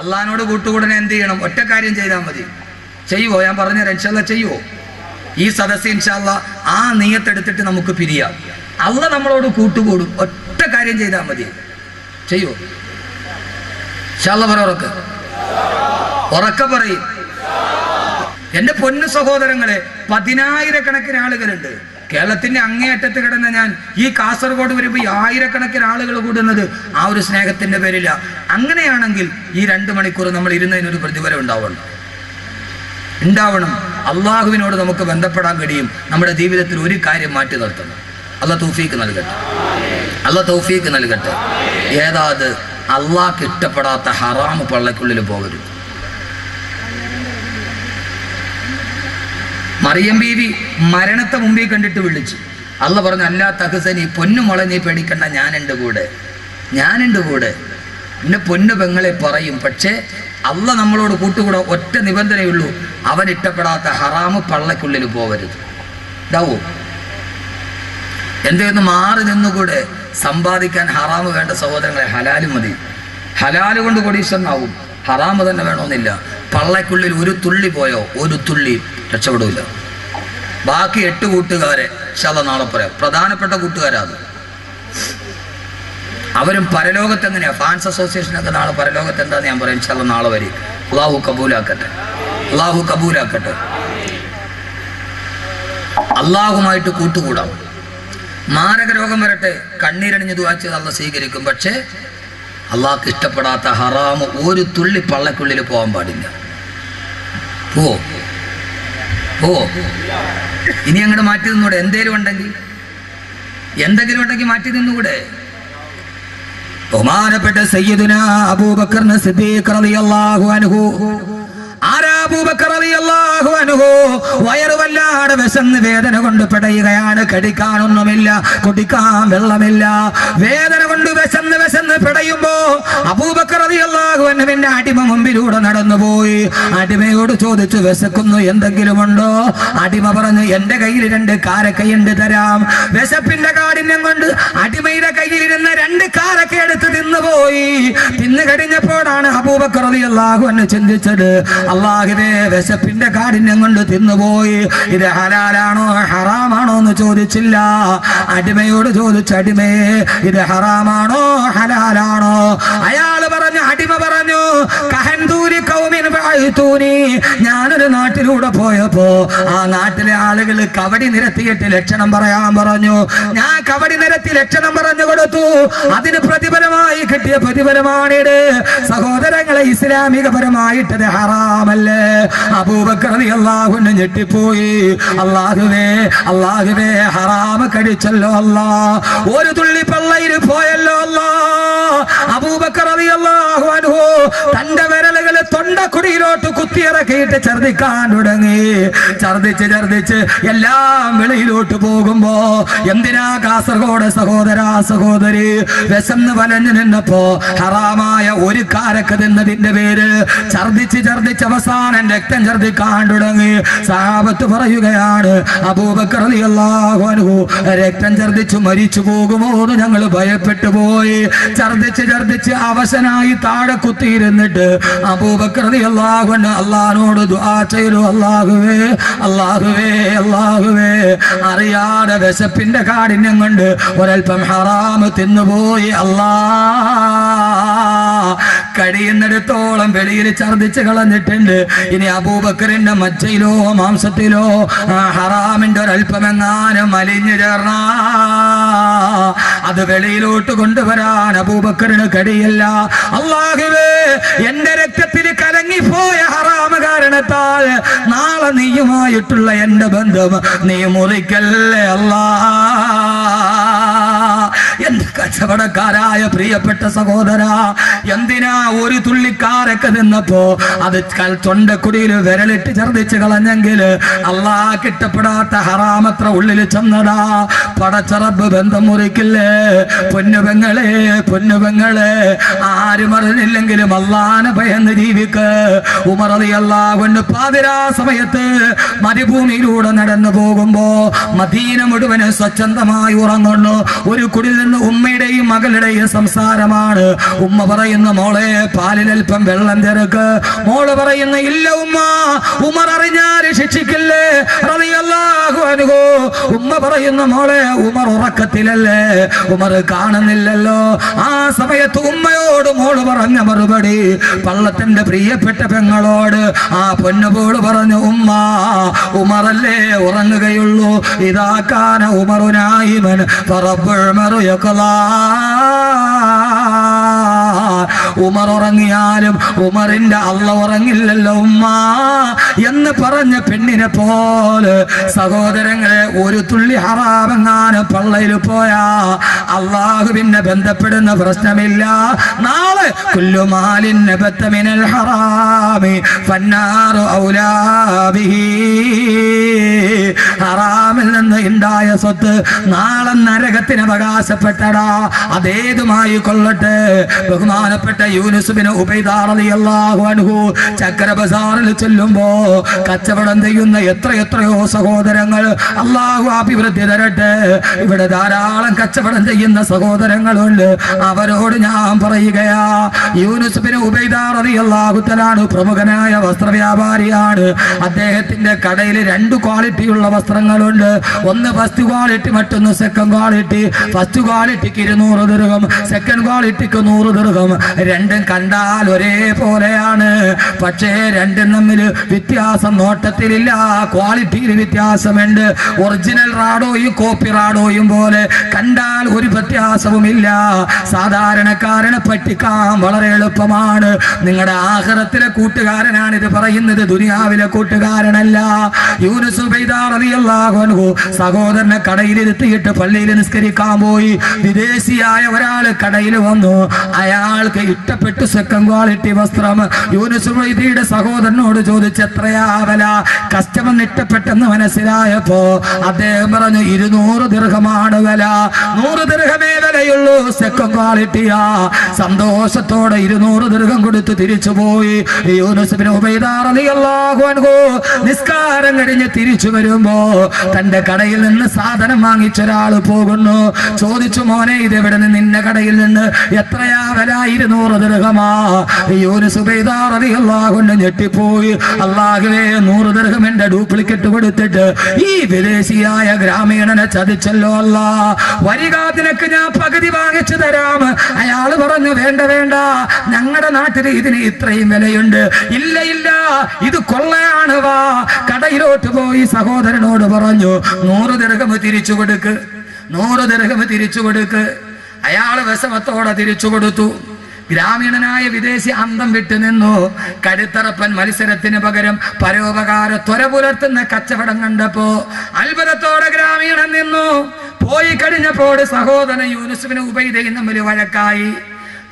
അള്ളാഹിനോട് കൂട്ടുകൂടനെ എന്ത് ചെയ്യണം? ഒറ്റ കാര്യം ചെയ്താൽ മതി. ചെയ്യുവോ? ഞാൻ പറഞ്ഞുതരാം. ഇൻഷാല്ലാ ചെയ്യുവോ? ഈ സദസ്സ് ഇൻഷാല്ലാ ആ നിയ്യത്തെടുത്തിട്ട് നമുക്ക് പിരിയാം. അള്ളാഹ് നമ്മളോട് കൂട്ടുകൂടും. ഒറ്റ കാര്യം ചെയ്താൽ മതി. ചെയ്യുവോ? ഇൻഷാല്ലാ പറ. ഉറക്കെ പറയും. എൻ്റെ പൊന്നു സഹോദരങ്ങളെ, 10,000-കണക്കിന് ആളുകളുണ്ട്. കേരളത്തിന്റെ അങ്ങേയറ്റത്ത് കിടന്ന ഞാൻ ഈ കാസർഗോഡ് വരുമ്പോൾ ഈ 1000-കണക്കിന് ആളുകൾ കൂടുന്നത് ആ ഒരു സ്നേഹത്തിന്റെ പേരില്ല. അങ്ങനെയാണെങ്കിൽ ഈ 2 മണിക്കൂർ നമ്മൾ ഇരുന്നതിനൊരു പ്രതിഫലം ഉണ്ടാവണം. അള്ളാഹുവിനോട് നമുക്ക് ബന്ധപ്പെടാൻ കഴിയും. നമ്മുടെ ജീവിതത്തിൽ ഒരു കാര്യം മാറ്റി നിർത്തണം. അള്ളാഹ് തൗഫീക്ക് നൽകട്ടെ. ഏതാത് അള്ളാഹ്ക്ക് ഇഷ്ടപ്പെടാത്ത ഹറാമ് പള്ളക്കുള്ളിൽ പോകരുത്. മറിയം ബീവി മരണത്തെ മുമ്പിൽ കണ്ടിട്ട് വിളിച്ചു. അള്ളാഹ് പറഞ്ഞു, അല്ലാ തഹ്സനി, പൊന്നുമോളെ നീ പേടിക്കണ്ട, ഞാനുണ്ട് കൂടെ. പിന്നെ പൊന്നു പെങ്ങളെ പറയും. പക്ഷേ അള്ളാഹ് നമ്മളോട് കൂട്ടുകൂടാ. ഒറ്റ നിബന്ധനയുള്ളൂ, അവൻ ഇഷ്ടപ്പെടാത്ത ഹറാമ് പള്ളക്കുള്ളിൽ പോകരുത്. ഇതാവോ? എന്തെന്ന് മാറി നിന്നുകൂടെ സമ്പാദിക്കാൻ ഹറാമ് വേണ്ട സഹോദരങ്ങളെ. ഹലാല് മതി. ഹലാല് കൊണ്ട് കൊടീശ്വരനാവും. ഹറാമ് തന്നെ വേണമെന്നില്ല. പള്ളക്കുള്ളിൽ ഒരു തുള്ളി പോയോ, ഒരു തുള്ളി രക്ഷപ്പെടില്ല. ബാക്കി 8 കൂട്ടുകാരെ ഇൻഷാല്ലാ നാളെ പറയാം. പ്രധാനപ്പെട്ട കൂട്ടുകാരാ അത്. അവരും പരലോകത്ത് എങ്ങനെയാ, ഫാൻസ് അസോസിയേഷനൊക്കെ നാളെ പരലോകത്ത് എന്താന്ന് ഞാൻ പറയാം. ഇൻഷാല്ലാ നാളെ വരും. അള്ളാഹു കബൂലാക്കട്ടെ. അള്ളാഹുമായിട്ട് കൂട്ടുകൂടാം. മാരക രോഗം വരട്ടെ, കണ്ണീരണിഞ്ഞ് ദുആ ചെയ്ത് അള്ളാഹ് സ്വീകരിക്കും. പക്ഷേ അള്ളാഹ്ക്ക് ഇഷ്ടപ്പെടാത്ത ഹറാമ് ഒരു തുള്ളി പള്ളക്കുള്ളിൽ പോകാൻ പാടില്ല. ഇനി അങ്ങോട്ട് മാറ്റി നിന്നൂടെ? എന്തെങ്കിലും ഉണ്ടെങ്കിൽ മാറ്റി നിന്നുകൂടെ? ബഹുമാനപ്പെട്ട സയ്യിദുനാ അബൂബക്കർ സിദ്ദീഖ് റളിയല്ലാഹു അൻഹു. അബൂബക്കർ റളിയല്ലാഹു അൻഹു വയറ് വല്ലാതെ വിശന്ന് വേദന കൊണ്ട് പിടയുകയാണ്. കടിക്കാനൊന്നുമില്ല, കുടിക്കാൻ വെള്ളമില്ല. വേദന കൊണ്ട് വിശന്ന് പിടയുമ്പോ അബൂബക്കർ റളിയല്ലാഹു അൻഹുവിന്റെ അടിമ മുമ്പിലൂടെ നടന്നുപോയി. അടിമയോട് ചോദിച്ചു, വിശക്കുന്നു, എന്തെങ്കിലും ഉണ്ടോ? അടിമ പറഞ്ഞു, എന്റെ കയ്യിൽ 2 കാരക്കയുണ്ട്, തരാം. വിശപ്പിന്റെ കാഠിന്യം കൊണ്ട് അടിമയുടെ കയ്യിലിരുന്ന 2 കാരക്ക എടുത്ത് തിന്നുപോയി. തിന്നു കഴിഞ്ഞപ്പോഴാണ് അബൂബക്കർ റളിയല്ലാഹു അൻഹു ചിന്തിച്ചത്, അല്ലാഹുവേ, വിശപ്പിന്റെ കാഠിന്യം കൊണ്ട് തിന്നുപോയി. ഇത് ഹലാലാണോ ഹറാമാണോ എന്ന് ചോദിച്ചില്ല. അടിമയോട് ചോദിച്ചു, അടിമയെ, ഇത് ഹറാമാണോ ഹലാലാണോ? അടിമ പറഞ്ഞു, ഞാനൊരു നാട്ടിലൂടെ പോയപ്പോ ആ നാട്ടിലെ ആളുകൾ കവടി നിരത്തിയിട്ട് ലക്ഷണം പറയാൻ പറഞ്ഞു. ഞാൻ കവടി നിരത്തി ലക്ഷണം പറഞ്ഞു കൊടുത്തു. അതിന് പ്രതിഫലമായി കിട്ടിയ പ്രതിഫലമാണിത്. സഹോദരങ്ങളെ, ഇസ്ലാമികപരമായിട്ടത് ഹറാമല്ലേ? അബൂബക്കർ റളിയല്ലാഹു അൻഹു ഞെട്ടിപ്പോയി. അല്ലാഹുവേ, ഹറാമ് കടിച്ചല്ലോ അല്ലാ, ഒരു തുള്ളി പള്ളയിൽ പോയല്ലോ അല്ലാ. അബൂബക്കർ റളിയല്ലാഹു അൻഹു തന്റെ വിരലുകൾ തൊണ്ടക്കുടിയിലോട്ട് കുത്തിയിറക്കിയിട്ട് ഛർദിക്കാൻ തുടങ്ങി. ഛർദിച്ച് എല്ലാം വെളിയിലോട്ട് പോകുമ്പോ, എന്തിനാ കാസർഗോഡ് സഹോദരി വിശന്ന് വലഞ്ഞു നിന്നപ്പോ ഹറാമായ ഒരു കാരക്ക തിന്നതിന്റെ പേര് ഛർദിച്ച് അവസാനം രക്തം ഛർദിക്കാൻ തുടങ്ങി. സഹാബത്ത് പറയുകയാണ്, അബൂബക്കർ റളിയല്ലാഹു അൻഹു രക്തം ഛർദിച്ചു മരിച്ചു പോകുമോ എന്ന് ഞങ്ങൾ ഭയപ്പെട്ടു പോയി. ഛർദിച്ച് അവശനായി താഴെ കുത്തിയിരുന്നിട്ട് അബൂബക്കർ റളിയല്ലാഹു അൻഹു അല്ലാഹുവോട് ദുആ ചെയ്തു, അല്ലാഹുവേ, അറിയാതെ വിശപ്പിന്റെ കാഠിന്യം കൊണ്ട് ഒരൽപ്പം ഹറാമ് തിന്നുപോയി അല്ലാ. കഴിയുന്നിടത്തോളം വെളിയിൽ ഛർദിച്ച് കളഞ്ഞിട്ടുണ്ട്. ഇനി അബൂബക്കറിന്റെ മജ്ജയിലോ മാംസത്തിലോ ഹറാമിന്റെ ഒരൽപ്പമെങ്ങാനും അലിഞ്ഞു ചേർന്ന അത് വെളിയിലോട്ട് കൊണ്ടുവരാൻ അബൂബക്കറിന് കഴിയില്ല. അല്ലാഹുവേ, എന്റെ രക്തത്തിൽ കലങ്ങിപ്പോയ ഹറാമ് കാരണത്താൽ നാളെ നീയുമായിട്ടുള്ള എന്റെ ബന്ധം നീ മുറിക്കല്ലേ അല്ലാ. എന്റെ കച്ചവടക്കാരായ പ്രിയപ്പെട്ട സഹോദര, എന്തിനാ ഒരു തുള്ളിക്കാരൊക്കെ നിന്നപ്പോ അത് തൊണ്ടക്കുടിയിൽ വിരലിട്ട് ഛർദിച്ച് കളഞ്ഞെങ്കിൽ അല്ലാഹ് ഇഷ്ടപ്പെടാത്ത ഹറാമത്ര ഉള്ളിൽ ചെന്നടാ. പടച്ചറബ് ബന്ധം മുറിക്കില്ലേ? പൊന്നുപെങ്ങളെ, ആരും അറിഞ്ഞില്ലെങ്കിലും അല്ലാഹനെ ഭയന്ന് ജീവിക്ക്. ഉമർ റളിയല്ലാഹു അൻഹു പാതിരാ സമയത്ത് മരുഭൂമിയിലൂടെ നടന്നു പോകുമ്പോ മദീന മുഴുവന് സ്വച്ഛന്തമായി ഉറങ്ങുന്നു. ഒരു കുടിൽ നിന്ന് ഉമ്മയുടെയും മകളുടെയും സംസാരമാണ്. ഉമ്മ പറയുന്ന മോളെ പാലിലൽപ്പം വെള്ളം ചേർക്ക്. മോള് പറയുന്ന ഇല്ല ഉമ്മ, ഉമർ അറിഞ്ഞാൽ ശിക്ഷിക്കില്ലേ റളിയല്ലാഹു അൻഹു. ഉമ്മ പറയുന്ന മോളെ ഉമർ ഉറക്കത്തിലല്ലേ, ഉമർ കാണുന്നില്ലല്ലോ. ആ സമയത്ത് ഉമ്മയോട് മോള് പറഞ്ഞ മറുപടി പള്ളത്തിന്റെ പ്രിയപ്പെട്ട പെങ്ങളോട് ആ പൊന്നുപോള് പറഞ്ഞു, ഉമ്മ ഉമറല്ലേ ഉറങ്ങുകയുള്ളൂ. ഇതാക്കാന ഉമറുനായിമൻ ഫറബ്ബുൽ മറുയഖലാ. ഉമർ ഉറങ്ങിയാലും ഉമറിന്റെ അള്ള ഉറങ്ങില്ലല്ലോ ഉമ്മ എന്ന് പറഞ്ഞ പെണ്ണിനെ പോലെ സഹോദരങ്ങളെ, ഒരു തുള്ളി ഹറാമെങ്ങാനും പള്ളയിൽ പോയാ അള്ളാഹുവിനെ ബന്ധപ്പെടുന്ന പ്രശ്നമില്ല. നാളെ കുല്ലുമാലിൻ നബത്ത മിനൽ ഹറാമി ഫന്നാറു ഔലാ ബിഹി. ഹറാമിൽ നിന്ന് ഉണ്ടായ സ്വത്ത് നാളെ നരകത്തിന് അവകാശപ്പെട്ടടാ. അതേതുമായി കൊള്ളട്ടെ. ബഹുമാനപ്പെട്ട യൂനുസ് ബിൻ ഉബൈദ റളിയല്ലാഹു അൻഹു ചക്ര ബസാറിൽ ചെല്ലുമ്പോ കച്ചവടം ചെയ്യുന്ന എത്രയോ സഹോദരങ്ങൾ, അള്ളാഹു അഭിവൃദ്ധി തരട്ടെ. ഇവിടെ ധാരാളം കച്ചവടം ചെയ്യുന്ന സഹോദരങ്ങളുണ്ട്. അവരോട് ഞാൻ പറയുകയാ, യൂനുസ് ബിൻ ഉബൈദ റളിയല്ലാഹു തആല പ്രമുഖനായ വസ്ത്രവ്യാപാരിയാണ്. അദ്ദേഹത്തിന്റെ കടയിൽ 2 ക്വാളിറ്റിയുള്ള വസ്ത്രങ്ങളുണ്ട്. ഒന്ന് ഫസ്റ്റ് ക്വാളിറ്റി, മറ്റൊന്ന് സെക്കൻഡ് ക്വാളിറ്റി. ഫസ്റ്റ് ക്വാളിറ്റിക്ക് 200 ദിർഹം, സെക്കൻഡ് ക്വാളിറ്റിക്ക് 100 ദിർഹം. രണ്ടും കണ്ടാൽ ഒരേപോലെയാണ്. പക്ഷേ രണ്ടും തമ്മിൽ വ്യത്യാസം നോട്ടത്തിലില്ല, ക്വാളിറ്റിയിൽ വ്യത്യാസമുണ്ട്. ഒറിജിനൽ റാഡോയും കോപ്പി റാഡോയും പോലെ കണ്ടാൽ ഒരു വ്യത്യാസവുമില്ല. സാധാരണക്കാരനെ പറ്റിക്കാൻ വളരെ എളുപ്പമാണ്. നിങ്ങളുടെ ആഖിറത്തിലെ കൂട്ടുകാരനാണ് ഇത് പറയുന്നത്, ദുനിയാവിലെ കൂട്ടുകാരനല്ല. യൂനുസ് ഉബൈദ റളിയല്ലാഹു അൻഹു സഹോദരനെ കടയിലിരുത്തിയിട്ട് പള്ളിയിൽ നിസ്കരിക്കാൻ പോയി. വിദേശിയായ ഒരാൾ കടയിൽ വന്നു. അയാൾക്ക് ഇഷ്ടപ്പെട്ടു സെക്കൻഡ് ക്വാളിറ്റി വസ്ത്രം. യൂനുസ് ഉബൈദയുടെ സഹോദരനോട് ചോദിച്ചു, എത്രയാ വില? കസ്റ്റമറിന് ഇഷ്ടപ്പെട്ടെന്ന് മനസ്സിലായപ്പോ അദ്ദേഹം പറഞ്ഞു, 200 ദിർഹമാണ് വില. 100 ദിർഹമേ വിലയുള്ളൂ, സെക്കൻഡ് ക്വാളിറ്റിയാ. സന്തോഷത്തോടെ 200 ദിർഹം കൊടുത്ത് തിരിച്ചുപോയി. യൂനുസ് ബിൻ ഉബൈദ റളിയല്ലാഹു അൻഹു നിസ്കാരം കഴിഞ്ഞ് തിരിച്ചു വരുമ്പോ തന്റെ കടയിൽ നിന്ന് സാധനം വാങ്ങിച്ചൊരാൾ പോകുന്നു. ചോദിച്ചു, മോനെ ഇതെവിടെ നിന്ന്? നിന്റെ കടയിൽ നിന്ന്. എത്രയാ വില? 200 ദിർഹമാ. യൂനുസ് ഉബൈദ റളിയല്ലാഹു അൻഹു ഞെട്ടിപ്പോയി. അല്ലാഹുവേ, 100 ദിർഹമിന്റെ ഡ്യൂപ്ലിക്കേറ്റ് കൊടുത്തിട്ട് ഈ വിദേശിയായ ഗ്രാമീണനെ ചതിച്ചല്ലോ അല്ലാ. വരിക, നിനക്ക് ഞാൻ പകുതി വാങ്ങിച്ചു തരാം. അയാൾ പറഞ്ഞു, വേണ്ട വേണ്ട, ഞങ്ങളുടെ നാട്ടിൽ ഇതിന് ഇത്രയും വിലയുണ്ട്. ഇല്ല ഇല്ല, ഇത് കൊള്ളയാണ്, വാ. കടയിലോട്ട് പോയി സഹോദരനോട് പറഞ്ഞു, 100 ദിർഹം തിരിച്ചു കൊടുക്ക്, 100 ദിർഹം തിരിച്ചു കൊടുക്ക്. അയാൾ വിഷമത്തോടെ തിരിച്ചു കൊടുത്തു. ഗ്രാമീണനായ വിദേശി അന്തം വിട്ടു നിന്നു. കരുത്തറപ്പൻ മത്സരത്തിന് പകരം പരോപകാര ത്വര പുലർത്തുന്ന കച്ചവടം കണ്ടപ്പോ അത്ഭുതത്തോടെ ഗ്രാമീണൻ നിന്നു. പോയി കഴിഞ്ഞപ്പോൾ സഹോദരൻ യൂനുസ് ബിൻ ഉബൈദയും തമ്മിൽ വഴക്കായി.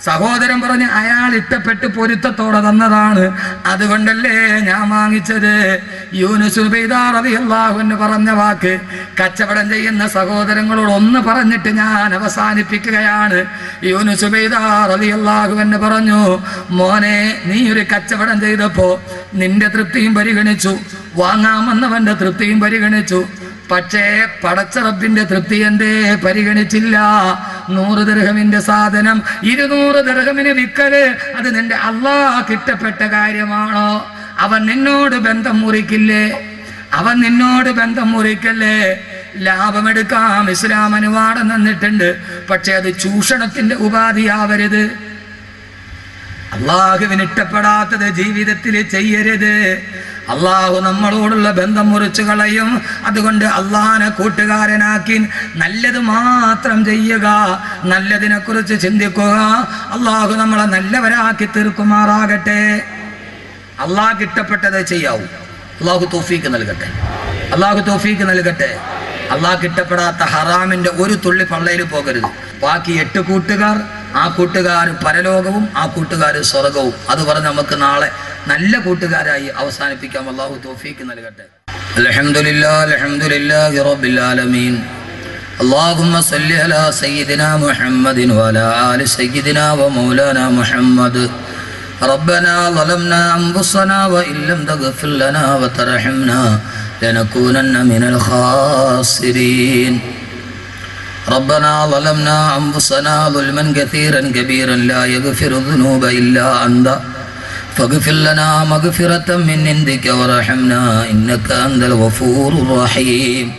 സഹോദരൻ പറഞ്ഞു, അയാൾ ഇഷ്ടപ്പെട്ട് പൊരുത്തത്തോടെ തന്നതാണ്, അതുകൊണ്ടല്ലേ ഞാൻ വാങ്ങിച്ചത്. യൂനുസ് ഉബൈദ റളിയല്ലാഹു അൻഹു പറഞ്ഞ വാക്ക് കച്ചവടം ചെയ്യുന്ന സഹോദരങ്ങളോട് ഒന്ന് പറഞ്ഞിട്ട് ഞാൻ അവസാനിപ്പിക്കുകയാണ്. യൂനുസ് ഉബൈദ റളിയല്ലാഹു അൻഹു പറഞ്ഞു, മോനെ, നീ ഒരു കച്ചവടം ചെയ്തപ്പോ നിന്റെ തൃപ്തിയും പരിഗണിച്ചു, വാങ്ങാമെന്നവന്റെ തൃപ്തിയും പരിഗണിച്ചു. പക്ഷേ പടച്ച റബ്ബിന്റെ തൃപ്തി എന്തേ പരിഗണിച്ചില്ല? 100 ദിർഹമിന്റെ സാധനം 200 ദിർഹമിന് വിക്കല്, അത് നിന്റെ അല്ലാഹ് ഇഷ്ടപ്പെട്ട കാര്യമാണോ? അവൻ നിന്നോട് ബന്ധം മുറിക്കില്ലേ? അവൻ നിന്നോട് ബന്ധം മുറിക്കല്ലേ? ലാഭമെടുക്കാം ഇസ്ലാം അനുവാദം തന്നിട്ടുണ്ട്. പക്ഷെ അത് ചൂഷണത്തിന്റെ ഉപാധിയാവരുത്. അള്ളാഹുവിന് ഇഷ്ടപ്പെടാത്തത് ജീവിതത്തിൽ ചെയ്യരുത്. അള്ളാഹു നമ്മളോടുള്ള ബന്ധം മുറിച്ചു കളയും. അതുകൊണ്ട് അള്ളാഹിനെ കൂട്ടുകാരനാക്കി നല്ലത് മാത്രം ചെയ്യുക, നല്ലതിനെ കുറിച്ച് ചിന്തിക്കുക. അള്ളാഹു നമ്മളെ നല്ലവരാക്കി തീർക്കുമാറാകട്ടെ. അള്ളാഹ് ഇഷ്ടപ്പെട്ടത് ചെയ്യാവൂ. അള്ളാഹു തൗഫീക്ക് നൽകട്ടെ, അള്ളാഹു തൗഫീക്ക് നൽകട്ടെ. അള്ളാഹ് ഇഷ്ടപ്പെടാത്ത ഹറാമിന്റെ ഒരു തുള്ളി പള്ളയിൽ പോകരുത്. ബാക്കി 8 കൂട്ടുകാർ, ആ കൂട്ടുകാർ പരലോകവും ആ കൂട്ടുകാർ സ്വർഗവും. അത് പറഞ്ഞ് നമുക്ക് നാളെ നല്ല കൂട്ടുകാരായി അവസാനിപ്പിക്കാം. അല്ലാഹു തൗഫീക്ക് നൽകട്ടെ. അൽഹംദുലില്ലാഹി അൽഹംദുലില്ലാഹി റബ്ബിൽ ആലമീൻ. اللهم صل على سيدنا محمد وعلى آل سيدنا ومولانا محمد. ربنا ظلمنا أنفسنا وإن لم تغفر لنا وترحمنا لنكونن من الخاسرين. ربنا ظلمنا أنفسنا ظلما كثيرا كبيرا لا يغفر الذنوب إلا أنت فاغفر لنا مغفرة من عندك وارحمنا إنك أنت الغفور الرحيم